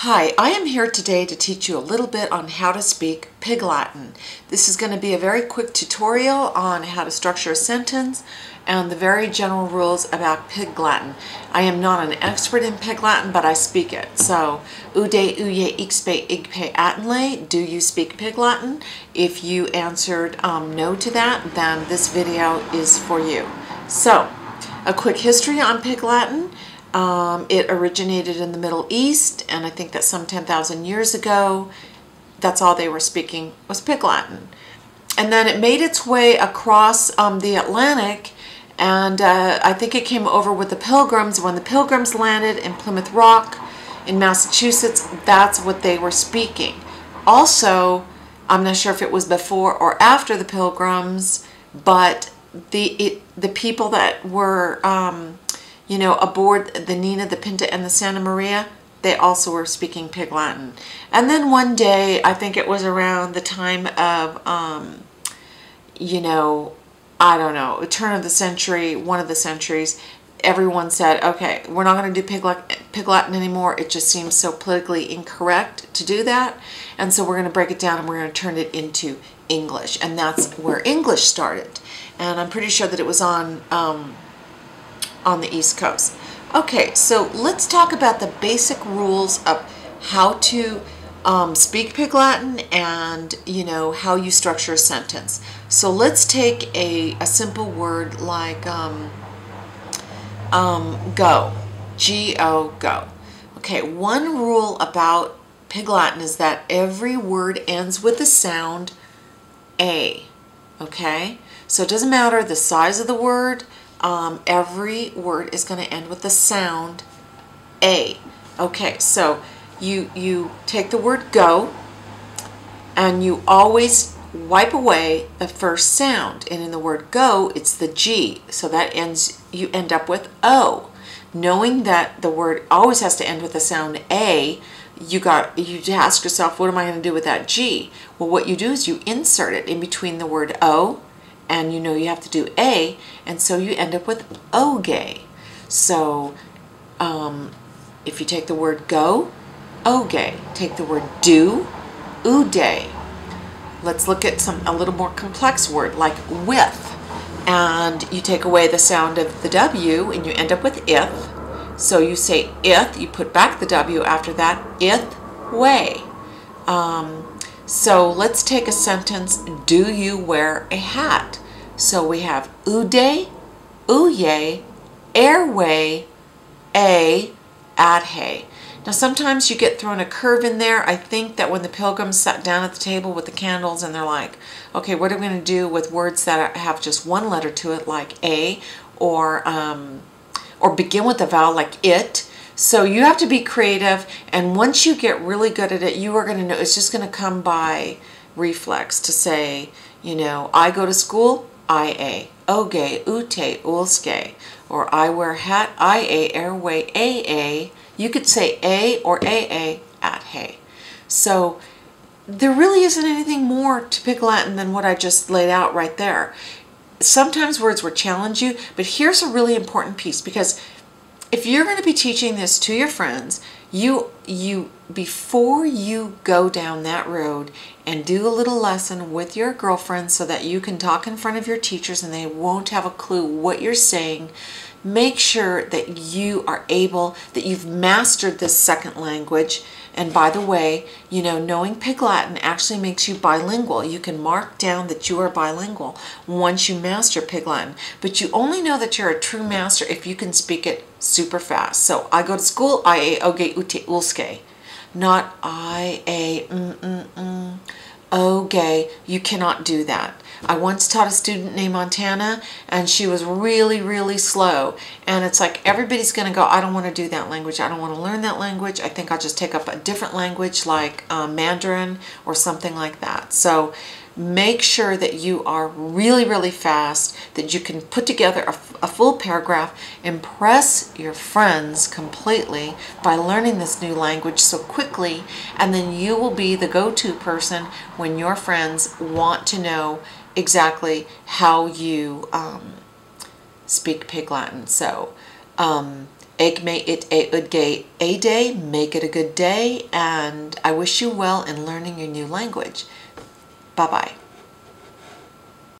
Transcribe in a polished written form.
Hi, I am here today to teach you a little bit on how to speak Pig Latin. This is going to be a very quick tutorial on how to structure a sentence and the very general rules about Pig Latin. I am not an expert in Pig Latin, but I speak it. So, ude, uye, ixpe, igpe, atenle, do you speak Pig Latin? If you answered no to that, then this video is for you. So, a quick history on Pig Latin. It originated in the Middle East, and I think that some 10,000 years ago, that's all they were speaking was Pig Latin. And then it made its way across the Atlantic, and I think it came over with the Pilgrims. When the Pilgrims landed in Plymouth Rock in Massachusetts, that's what they were speaking. Also, I'm not sure if it was before or after the Pilgrims, but the people that were aboard the Nina, the Pinta, and the Santa Maria, they also were speaking Pig Latin. And then one day, I think it was around the time of, I don't know, turn of the century, one of the centuries, everyone said, okay, we're not going to do Pig Latin anymore. It just seems so politically incorrect to do that. And so we're going to break it down and we're going to turn it into English. And that's where English started. And I'm pretty sure that it was on the East Coast. Okay, so let's talk about the basic rules of how to speak Pig Latin and, how you structure a sentence. So let's take a simple word like go, G-O, go. Okay, one rule about Pig Latin is that every word ends with the sound A, okay? So it doesn't matter the size of the word, every word is going to end with the sound A. Okay, so you take the word go and you always wipe away the first sound. And in the word go, it's the G. So that you end up with O. Knowing that the word always has to end with the sound A, you ask yourself, what am I going to do with that G? Well, what you do is you insert it in between the word O, and you have to do A, and so you end up with oge. So if you take the word go, oge. Take the word do, ude. Let's look at a little more complex word like with, and you take away the sound of the W and you end up with ith. So you say ith, you put back the W after that, ith way. So let's take a sentence, do you wear a hat? So we have ude, uye, airway, a, adhe. Now sometimes you get thrown a curve in there. I think that when the Pilgrims sat down at the table with the candles and they're like, okay, what are we going to do with words that have just one letter to it, like a, or begin with a vowel like it. So you have to be creative, and once you get really good at it, you are going to know, it's just going to come by reflex to say, I go to school, I-A, oge, ute, ulske, or I wear hat, I-A, airway, A-A. You could say A or A-A, at hey. So there really isn't anything more to Pig Latin than what I just laid out right there. Sometimes words will challenge you, but here's a really important piece, because if you're going to be teaching this to your friends, before you go down that road and do a little lesson with your girlfriends so that you can talk in front of your teachers and they won't have a clue what you're saying, make sure that you've mastered this second language. And by the way, knowing Pig Latin actually makes you bilingual. You can mark down that you are bilingual once you master Pig Latin. But you only know that you're a true master if you can speak it super fast. So I go to school, I-A, oge, ute, ulske. Not I-A, oge. You cannot do that. I once taught a student named Montana, and she was really, really slow. And it's like everybody's going to go, I don't want to do that language. I don't want to learn that language. I think I'll just take up a different language like Mandarin or something like that. So make sure that you are really, really fast, that you can put together a full paragraph, impress your friends completely by learning this new language so quickly, and then you will be the go-to person when your friends want to know exactly how you speak Pig Latin. So Eg may it a udge a day, make it a good day, and I wish you well in learning your new language. Bye-bye.